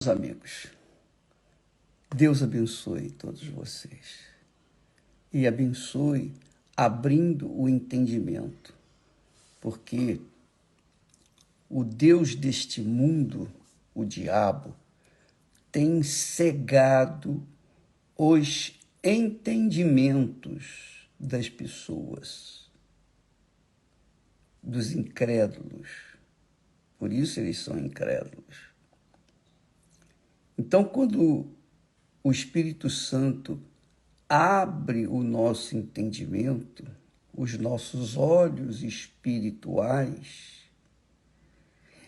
Amigos, Deus abençoe todos vocês e abençoe abrindo o entendimento, porque o Deus deste mundo, o diabo, tem cegado os entendimentos das pessoas, dos incrédulos. Por isso eles são incrédulos. Então, quando o Espírito Santo abre o nosso entendimento, os nossos olhos espirituais,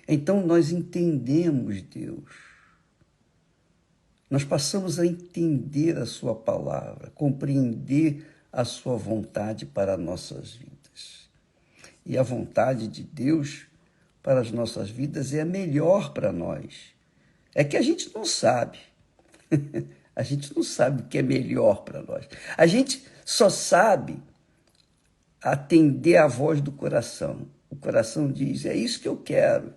então nós entendemos Deus. Nós passamos a entender a sua palavra, compreender a sua vontade para nossas vidas. E a vontade de Deus para as nossas vidas é a melhor para nós. É que a gente não sabe. A gente não sabe o que é melhor para nós. A gente só sabe atender à voz do coração. O coração diz, é isso que eu quero.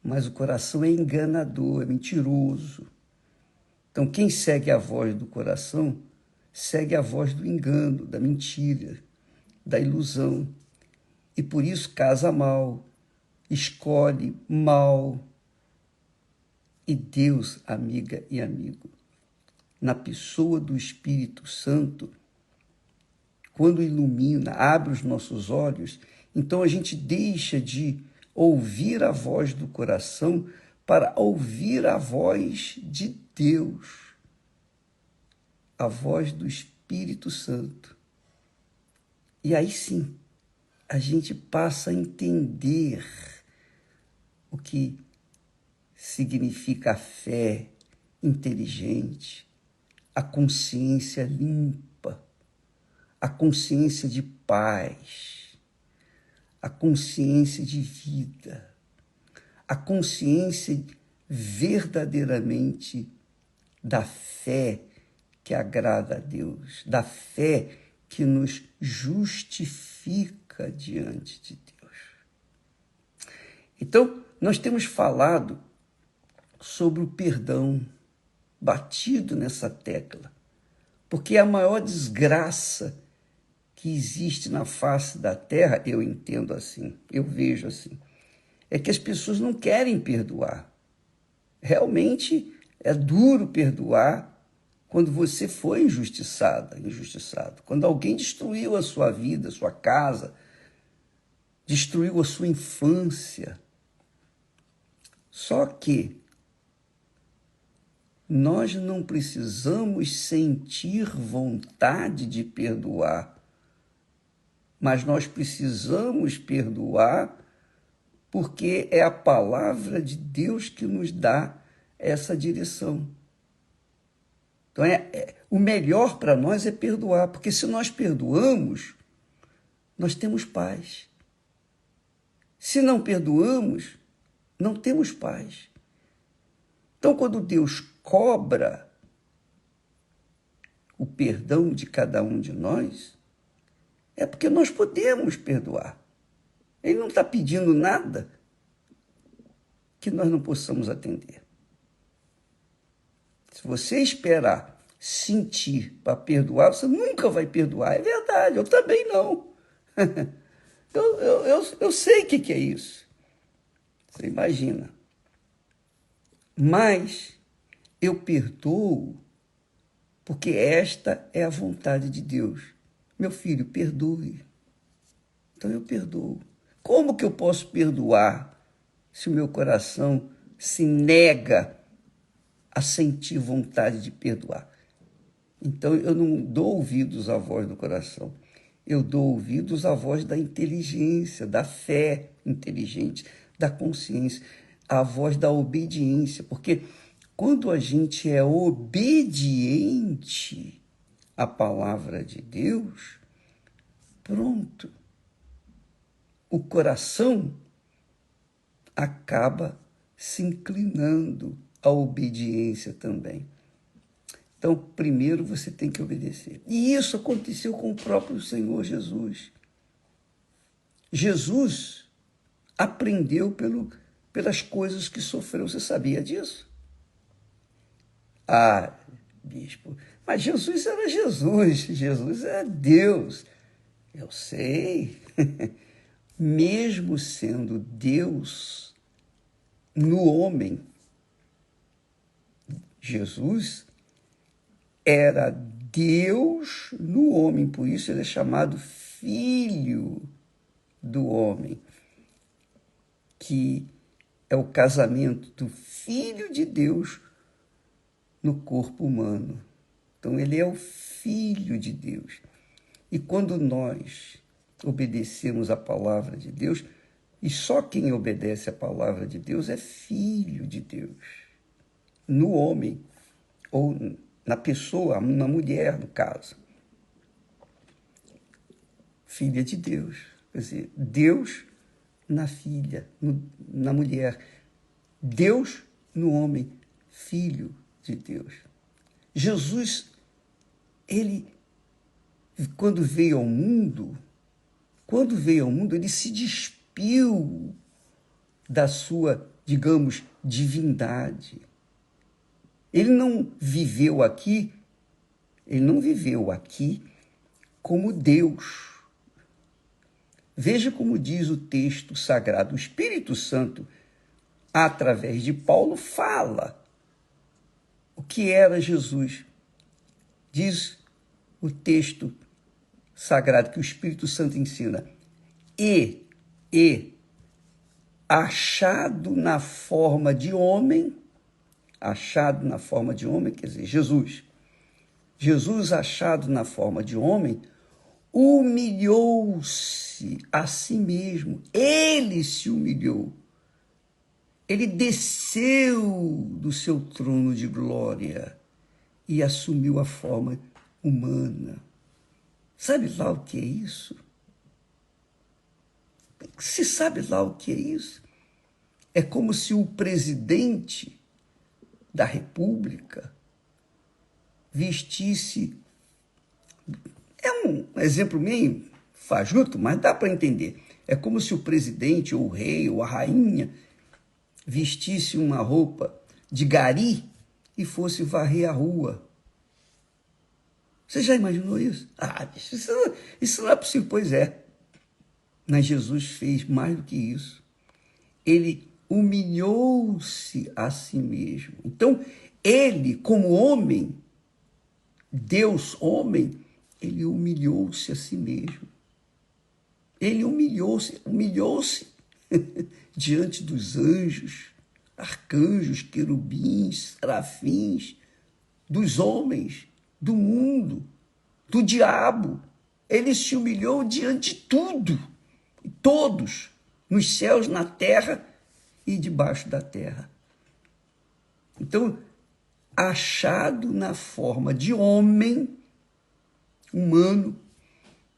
Mas o coração é enganador, é mentiroso. Então, quem segue a voz do coração, segue a voz do engano, da mentira, da ilusão. E por isso casa mal, escolhe mal. E Deus, amiga e amigo, na pessoa do Espírito Santo, quando ilumina, abre os nossos olhos, então a gente deixa de ouvir a voz do coração para ouvir a voz de Deus, a voz do Espírito Santo. E aí sim, a gente passa a entender o que significa a fé inteligente, a consciência limpa, a consciência de paz, a consciência de vida, a consciência verdadeiramente da fé que agrada a Deus, da fé que nos justifica diante de Deus. Então, nós temos falado sobre o perdão, batido nessa tecla, porque a maior desgraça que existe na face da terra, eu entendo assim, eu vejo assim, é que as pessoas não querem perdoar. Realmente é duro perdoar quando você foi injustiçado. Quando alguém destruiu a sua vida, a sua casa, destruiu a sua infância. Só que nós não precisamos sentir vontade de perdoar, mas nós precisamos perdoar porque é a palavra de Deus que nos dá essa direção. Então, o melhor para nós é perdoar, porque se nós perdoamos, nós temos paz. Se não perdoamos, não temos paz. Então, quando Deus cobra o perdão de cada um de nós, é porque nós podemos perdoar. Ele não está pedindo nada que nós não possamos atender. Se você esperar sentir para perdoar, você nunca vai perdoar. É verdade, eu também não. Eu sei o que é isso. Você imagina. Mas eu perdoo porque esta é a vontade de Deus. Meu filho, perdoe. Então eu perdoo. Como que eu posso perdoar se o meu coração se nega a sentir vontade de perdoar? Então eu não dou ouvidos à voz do coração. Eu dou ouvidos à voz da inteligência, da fé inteligente, da consciência, à voz da obediência. Porque quando a gente é obediente à palavra de Deus, pronto. O coração acaba se inclinando à obediência também. Então, primeiro você tem que obedecer. E isso aconteceu com o próprio Senhor Jesus. Jesus aprendeu pelas coisas que sofreu. Você sabia disso? Ah, bispo, mas Jesus era Jesus, Jesus era Deus. Eu sei. Mesmo sendo Deus no homem, Jesus era Deus no homem, por isso ele é chamado Filho do Homem, que é o casamento do Filho de Deus no corpo humano. Então ele é o Filho de Deus. E quando nós obedecemos a palavra de Deus, e só quem obedece a palavra de Deus é filho de Deus, no homem, ou na pessoa, na mulher, no caso. Filha de Deus, quer dizer, Deus na filha, na mulher, Deus no homem, filho de Deus. Jesus, ele, quando veio ao mundo, ele se despiu da sua, digamos, divindade. Ele não viveu aqui como Deus. Veja como diz o texto sagrado. O Espírito Santo, através de Paulo, fala o que era Jesus. Diz o texto sagrado que o Espírito Santo ensina. E achado na forma de homem, quer dizer, Jesus achado na forma de homem, humilhou-se a si mesmo. Ele se humilhou. Ele desceu do seu trono de glória e assumiu a forma humana. Sabe lá o que é isso? Você sabe lá o que é isso? É como se o presidente da República vestisse... É um exemplo meio fajuto, mas dá para entender. É como se o presidente, ou o rei, ou a rainha vestisse uma roupa de gari e fosse varrer a rua. Você já imaginou isso? Ah, isso não é possível. Pois é. Mas Jesus fez mais do que isso. Ele humilhou-se a si mesmo. Então, ele, como homem, Deus homem, ele humilhou-se a si mesmo. Ele humilhou-se diante dos anjos, arcanjos, querubins, serafins, dos homens, do mundo, do diabo. Ele se humilhou diante de tudo, todos, nos céus, na terra e debaixo da terra. Então, achado na forma de homem, humano,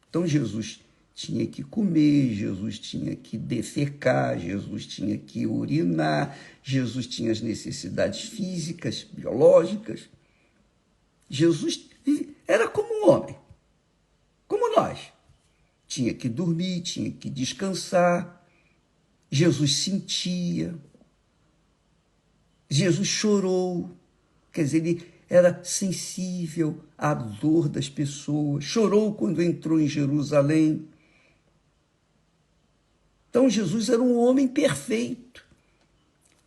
então Jesus tinha que comer, Jesus tinha que defecar, Jesus tinha que urinar, Jesus tinha as necessidades físicas, biológicas. Jesus era como um homem, como nós. Tinha que dormir, tinha que descansar. Jesus sentia. Jesus chorou. Quer dizer, ele era sensível à dor das pessoas. Chorou quando entrou em Jerusalém. Então, Jesus era um homem perfeito,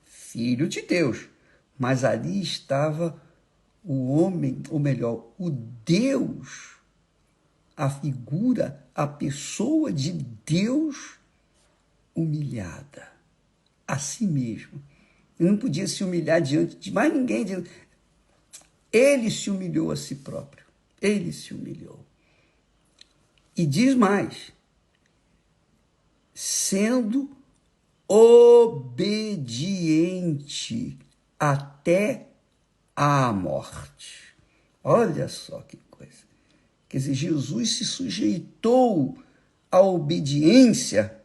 filho de Deus. Mas ali estava o homem, ou melhor, o Deus, a figura, a pessoa de Deus humilhada a si mesmo. Ele não podia se humilhar diante de mais ninguém. Ele se humilhou a si próprio. Ele se humilhou. E diz mais, sendo obediente até a morte. Olha só que coisa. Quer dizer, Jesus se sujeitou à obediência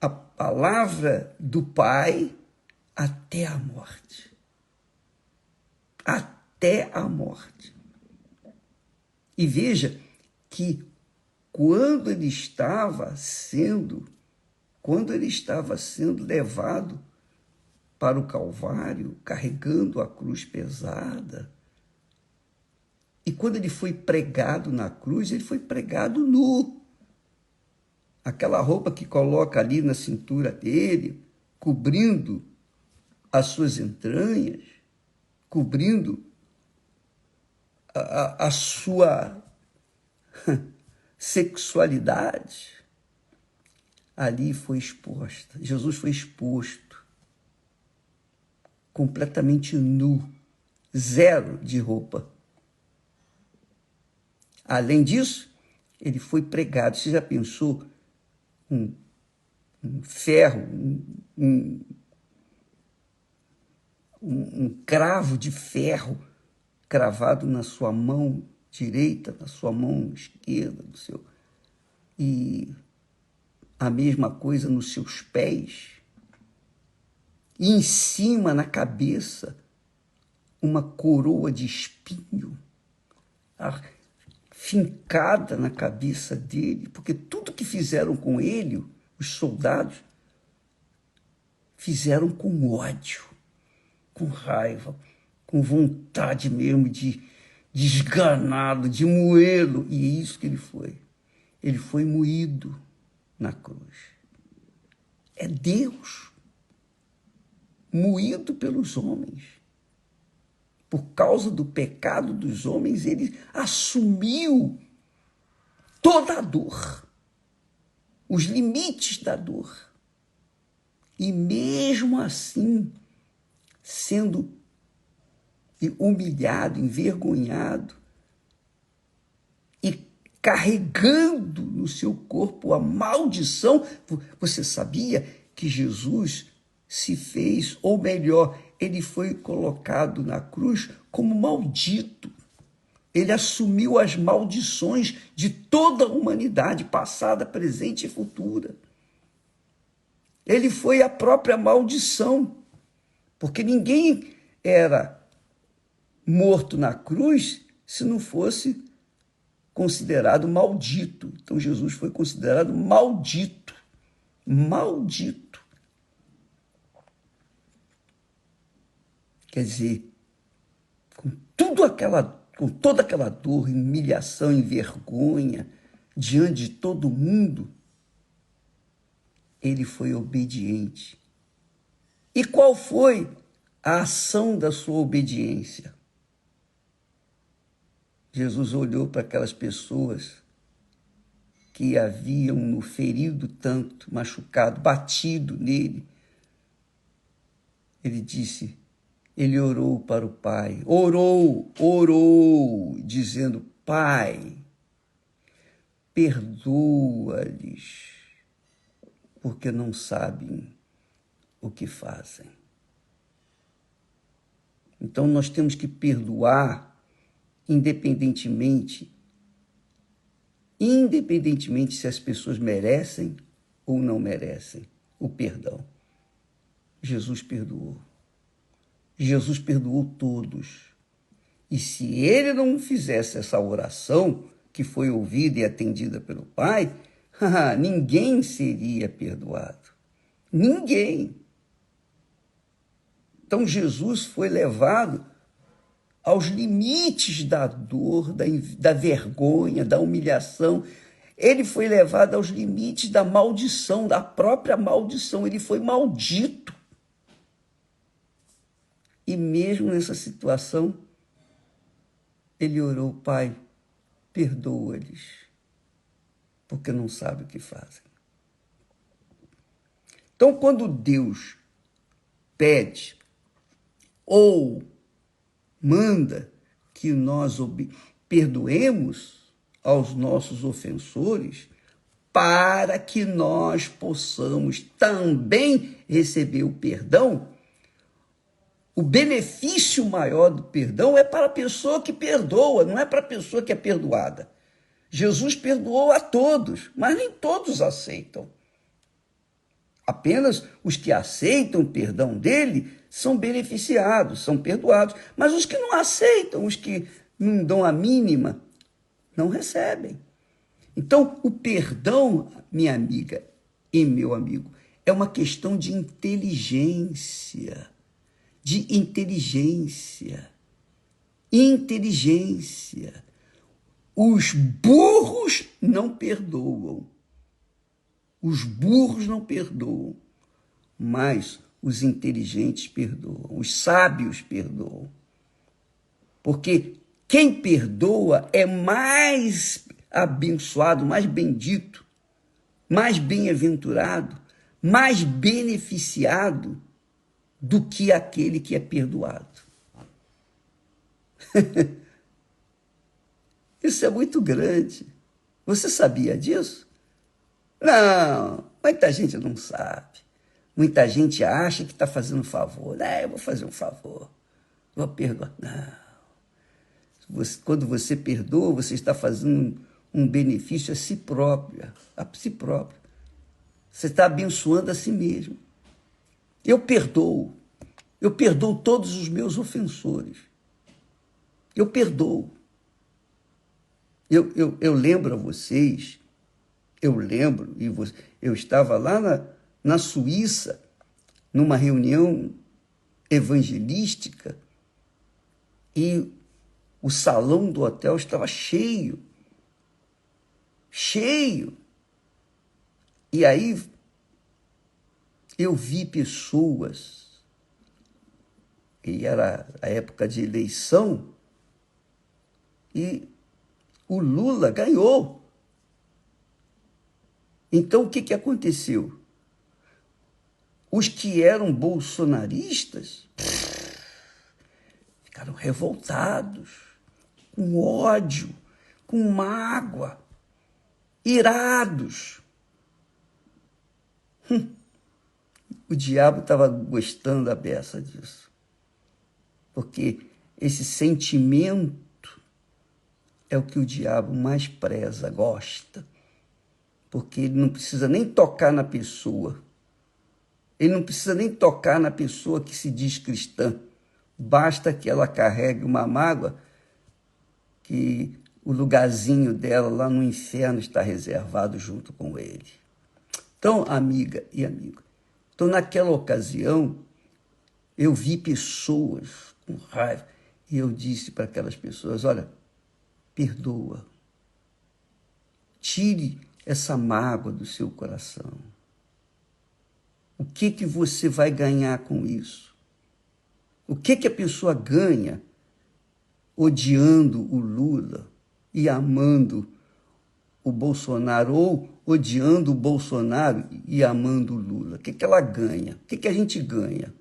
à palavra do Pai até a morte. Até a morte. E veja que quando ele estava sendo levado para o Calvário, carregando a cruz pesada. E quando ele foi pregado na cruz, ele foi pregado nu. Aquela roupa que coloca ali na cintura dele, cobrindo as suas entranhas, cobrindo a sua sexualidade, ali foi exposta. Jesus foi exposto, completamente nu, zero de roupa. Além disso, ele foi pregado. Você já pensou um ferro, um cravo de ferro cravado na sua mão direita, na sua mão esquerda, e a mesma coisa nos seus pés, e em cima, na cabeça, uma coroa de espinho fincada na cabeça dele, porque tudo que fizeram com ele, os soldados, fizeram com ódio, com raiva, com vontade mesmo de esganá-lo, de moê-lo. E é isso que ele foi. Ele foi moído na cruz. É Deus moído pelos homens. Por causa do pecado dos homens, ele assumiu toda a dor, os limites da dor. E mesmo assim, sendo humilhado, envergonhado, e carregando no seu corpo a maldição. Você sabia que Jesus se fez, ou melhor, ele foi colocado na cruz como maldito. Ele assumiu as maldições de toda a humanidade, passada, presente e futura. Ele foi a própria maldição, porque ninguém era morto na cruz se não fosse considerado maldito. Então Jesus foi considerado maldito. Maldito. Quer dizer, com toda aquela dor, humilhação e vergonha diante de todo mundo, ele foi obediente. E qual foi a ação da sua obediência? Jesus olhou para aquelas pessoas que haviam no ferido tanto, machucado, batido nele. Ele disse, ele orou para o Pai, orou, dizendo, Pai, perdoa-lhes, porque não sabem o que fazem. Então nós temos que perdoar independentemente se as pessoas merecem ou não merecem o perdão. Jesus perdoou. Jesus perdoou todos. E se ele não fizesse essa oração, que foi ouvida e atendida pelo Pai, ninguém seria perdoado. Ninguém. Então Jesus foi levado aos limites da dor, da vergonha, da humilhação. Ele foi levado aos limites da maldição, da própria maldição. Ele foi maldito. E mesmo nessa situação, ele orou, Pai, perdoa-lhes, porque não sabem o que fazem. Então, quando Deus pede ou manda que nós perdoemos aos nossos ofensores, para que nós possamos também receber o perdão, o benefício maior do perdão é para a pessoa que perdoa, não é para a pessoa que é perdoada. Jesus perdoou a todos, mas nem todos aceitam. Apenas os que aceitam o perdão dele são beneficiados, são perdoados. Mas os que não aceitam, os que não dão a mínima, não recebem. Então, o perdão, minha amiga e meu amigo, é uma questão de inteligência. de inteligência. Inteligência. Os burros não perdoam. Os burros não perdoam, mas os inteligentes perdoam, os sábios perdoam. Porque quem perdoa é mais abençoado, mais bendito, mais bem-aventurado, mais beneficiado do que aquele que é perdoado. Isso é muito grande. Você sabia disso? Não, muita gente não sabe. Muita gente acha que está fazendo um favor. Eu vou fazer um favor, vou perdoar. Não. Quando você perdoa, você está fazendo um benefício a si próprio. A si próprio. Você está abençoando a si mesmo. Eu perdoo todos os meus ofensores. Eu perdoo. Eu lembro a vocês, eu estava lá na Suíça, numa reunião evangelística, e o salão do hotel estava cheio. E aí eu vi pessoas, e era a época de eleição, e o Lula ganhou. Então, o que aconteceu? Os que eram bolsonaristas ficaram revoltados, com ódio, com mágoa, irados. O diabo estava gostando da beça disso. Porque esse sentimento é o que o diabo mais preza, gosta. Porque ele não precisa nem tocar na pessoa. Ele não precisa nem tocar na pessoa que se diz cristã. Basta que ela carregue uma mágoa, que o lugarzinho dela lá no inferno está reservado junto com ele. Então, amiga e amigo, então naquela ocasião, eu vi pessoas com raiva e eu disse para aquelas pessoas, olha, perdoa. Tire essa mágoa do seu coração. O que você vai ganhar com isso? O que a pessoa ganha odiando o Lula e amando o Bolsonaro, ou odiando o Bolsonaro e amando o Lula? O que ela ganha? O que a gente ganha?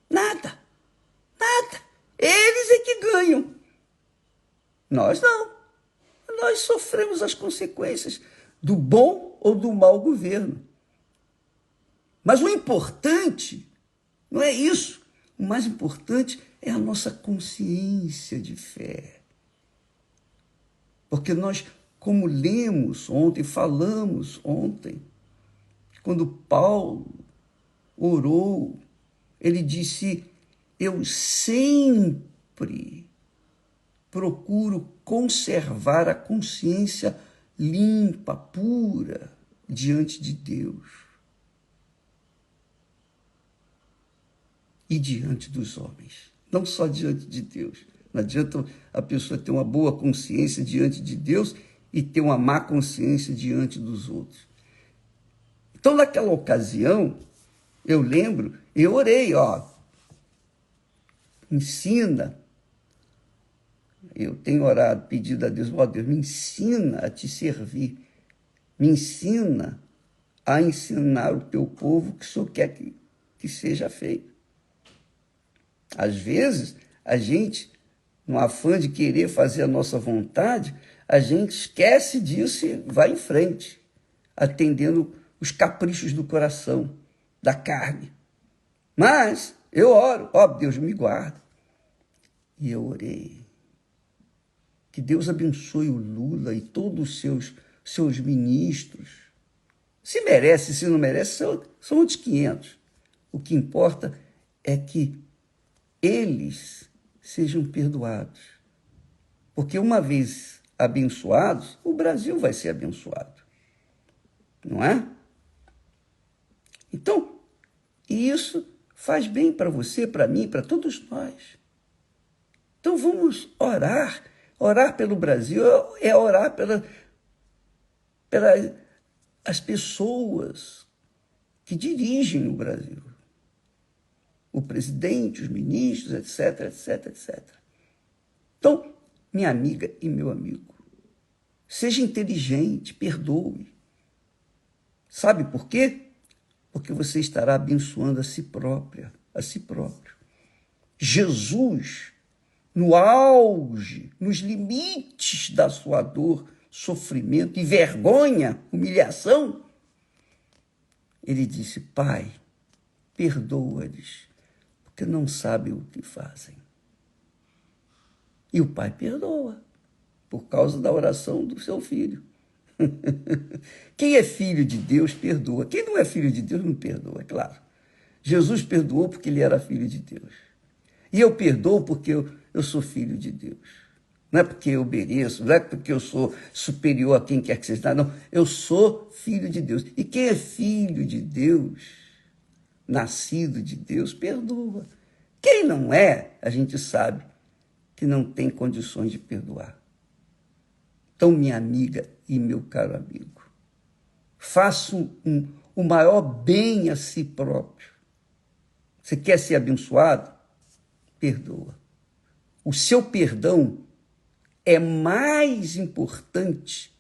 Nada. Eles é que ganham. Nós não. Nós sofremos as consequências do bom ou do mau governo. Mas o importante não é isso. O mais importante é a nossa consciência de fé. Porque nós, como lemos ontem, falamos ontem, quando Paulo orou, ele disse, eu sempre procuro conservar a consciência limpa, pura, diante de Deus e diante dos homens. Não só diante de Deus. Não adianta a pessoa ter uma boa consciência diante de Deus e ter uma má consciência diante dos outros. Então, naquela ocasião, eu lembro, eu orei, ensina. Eu tenho orado, pedido a Deus, Deus, me ensina a te servir. Me ensina a ensinar o teu povo que o Senhor quer que seja feito. Às vezes, a gente, no afã de querer fazer a nossa vontade, a gente esquece disso e vai em frente, atendendo os caprichos do coração, da carne. Mas eu oro, Deus me guarda. E eu orei. Que Deus abençoe o Lula e todos os seus ministros. Se merece, se não merece, são outros 500. O que importa é que eles sejam perdoados. Porque uma vez abençoados, o Brasil vai ser abençoado. Não é? Então, isso faz bem para você, para mim, para todos nós. Então vamos orar. Orar pelo Brasil é orar pelas pessoas que dirigem o Brasil. O presidente, os ministros, etc, etc, etc. Então, minha amiga e meu amigo, seja inteligente, perdoe. Sabe por quê? Porque você estará abençoando a si própria, a si próprio. Jesus, no auge, nos limites da sua dor, sofrimento e vergonha, humilhação, ele disse: Pai, perdoa-lhes, porque não sabem o que fazem. E o Pai perdoa, por causa da oração do seu filho. Quem é filho de Deus, perdoa. Quem não é filho de Deus, não perdoa, é claro. Jesus perdoou porque ele era filho de Deus. E eu perdoo porque eu sou filho de Deus. Não é porque eu obedeço, não é porque eu sou superior a quem quer que seja. Não, eu sou filho de Deus. E quem é filho de Deus, nascido de Deus, perdoa. Quem não é, a gente sabe que não tem condições de perdoar. Então, minha amiga e meu caro amigo, faça o maior bem a si próprio. Você quer ser abençoado? Perdoa. O seu perdão é mais importante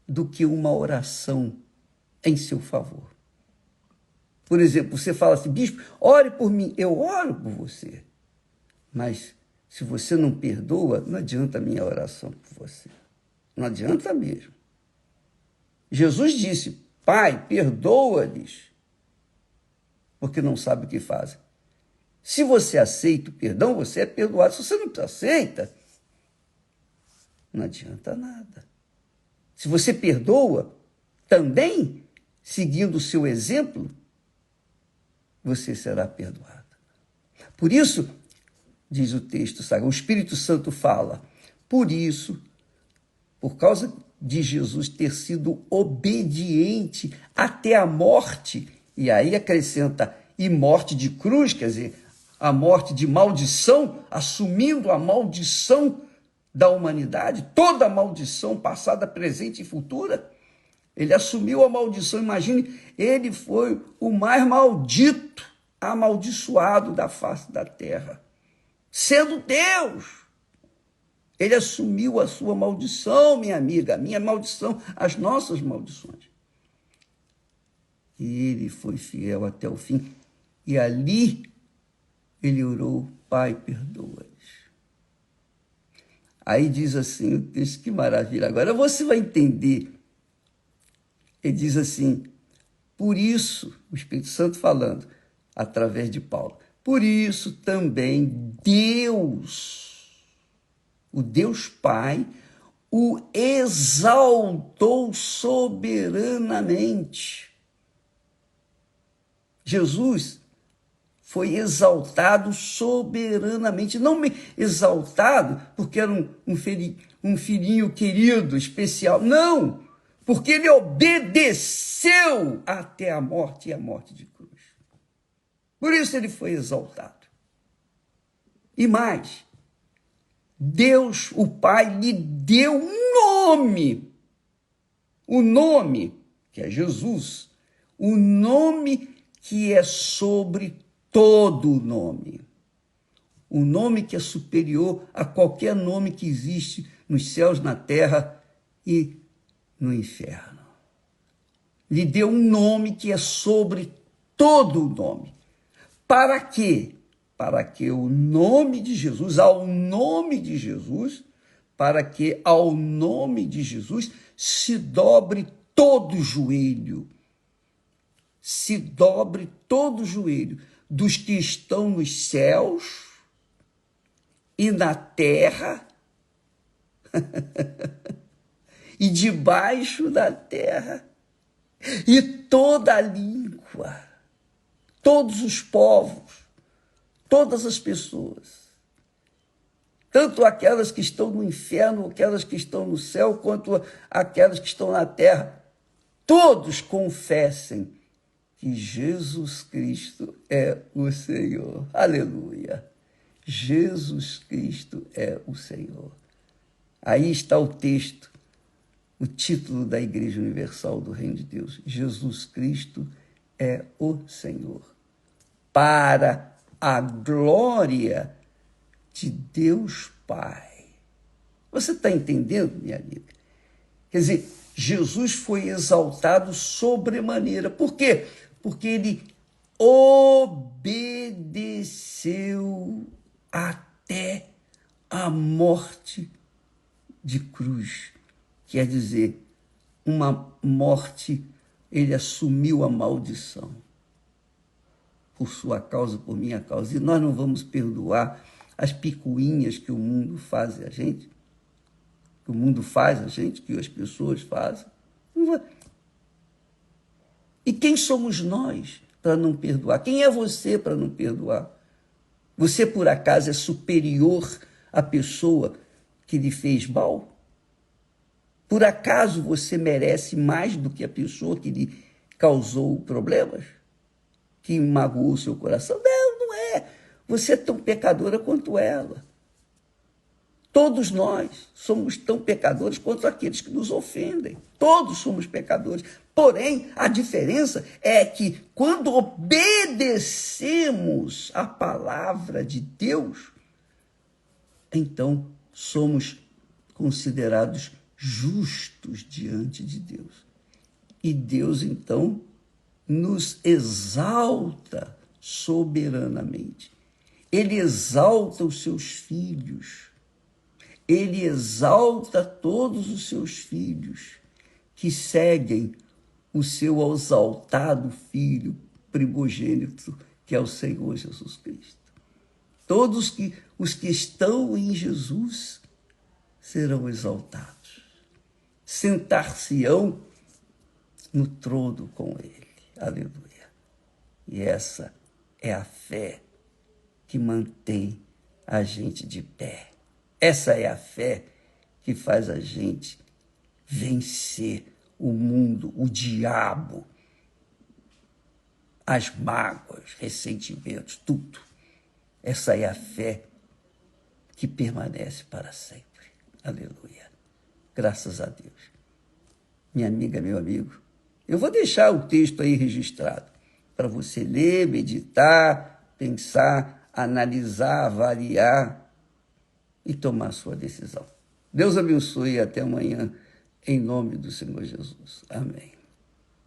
do que uma oração em seu favor. Por exemplo, você fala assim: bispo, ore por mim. Eu oro por você. Mas se você não perdoa, não adianta a minha oração por você. Não adianta mesmo. Jesus disse: Pai, perdoa-lhes, porque não sabe o que fazem. Se você aceita o perdão, você é perdoado. Se você não aceita, não adianta nada. Se você perdoa, também, seguindo o seu exemplo, você será perdoado. Por isso, diz o texto sagrado, o Espírito Santo fala, por isso, por causa de Jesus ter sido obediente até a morte, e aí acrescenta, e morte de cruz, quer dizer, a morte de maldição, assumindo a maldição da humanidade, toda a maldição passada, presente e futura. Ele assumiu a maldição, imagine, ele foi o mais maldito, amaldiçoado da face da terra. Sendo Deus, ele assumiu a sua maldição, minha amiga, a minha maldição, as nossas maldições. E ele foi fiel até o fim. E ali ele orou: Pai, perdoa-lhes. Aí diz assim o texto, que maravilha. Agora você vai entender. Ele diz assim: por isso, o Espírito Santo falando, através de Paulo, por isso também Deus, o Deus Pai, o exaltou soberanamente. Jesus foi exaltado soberanamente, não exaltado porque era um filhinho querido, especial, não, porque ele obedeceu até a morte e a morte de cruz. Por isso ele foi exaltado. E mais, Deus, o Pai, lhe deu o nome, que é Jesus, o nome que é sobre todo nome. O nome que é superior a qualquer nome que existe nos céus, na terra e no inferno. Lhe deu um nome que é sobre todo nome. Para quê? Para que o nome de Jesus, ao nome de Jesus, para que ao nome de Jesus se dobre todo joelho. Se dobre todo joelho dos que estão nos céus e na terra e debaixo da terra, e toda a língua, todos os povos, todas as pessoas, tanto aquelas que estão no inferno, aquelas que estão no céu, quanto aquelas que estão na terra, todos confessem que Jesus Cristo é o Senhor. Aleluia! Jesus Cristo é o Senhor. Aí está o texto, o título da Igreja Universal do Reino de Deus. Jesus Cristo é o Senhor. Para a glória de Deus Pai. Você está entendendo, minha amiga? Quer dizer, Jesus foi exaltado sobremaneira. Por quê? Porque ele obedeceu até a morte de cruz. Quer dizer, uma morte, ele assumiu a maldição. Por sua causa, por minha causa. E nós não vamos perdoar as picuinhas que o mundo faz a gente, que o mundo faz a gente, que as pessoas fazem. E quem somos nós para não perdoar? Quem é você para não perdoar? Você, por acaso, é superior à pessoa que lhe fez mal? Por acaso você merece mais do que a pessoa que lhe causou problemas? Que magoou o seu coração? Não, não é. Você é tão pecadora quanto ela. Todos nós somos tão pecadores quanto aqueles que nos ofendem. Todos somos pecadores. Porém, a diferença é que quando obedecemos a palavra de Deus, então somos considerados justos diante de Deus. E Deus, então, nos exalta soberanamente. Ele exalta os seus filhos. Ele exalta todos os seus filhos que seguem o seu exaltado Filho primogênito, que é o Senhor Jesus Cristo. Todos os que estão em Jesus serão exaltados. Sentar-se-ão no trono com ele. Aleluia. E essa é a fé que mantém a gente de pé. Essa é a fé que faz a gente vencer o mundo, o diabo, as mágoas, ressentimentos, tudo. Essa é a fé que permanece para sempre. Aleluia. Graças a Deus. Minha amiga, meu amigo, eu vou deixar o texto aí registrado para você ler, meditar, pensar, analisar, avaliar e tomar sua decisão. Deus abençoe e até amanhã, em nome do Senhor Jesus. Amém.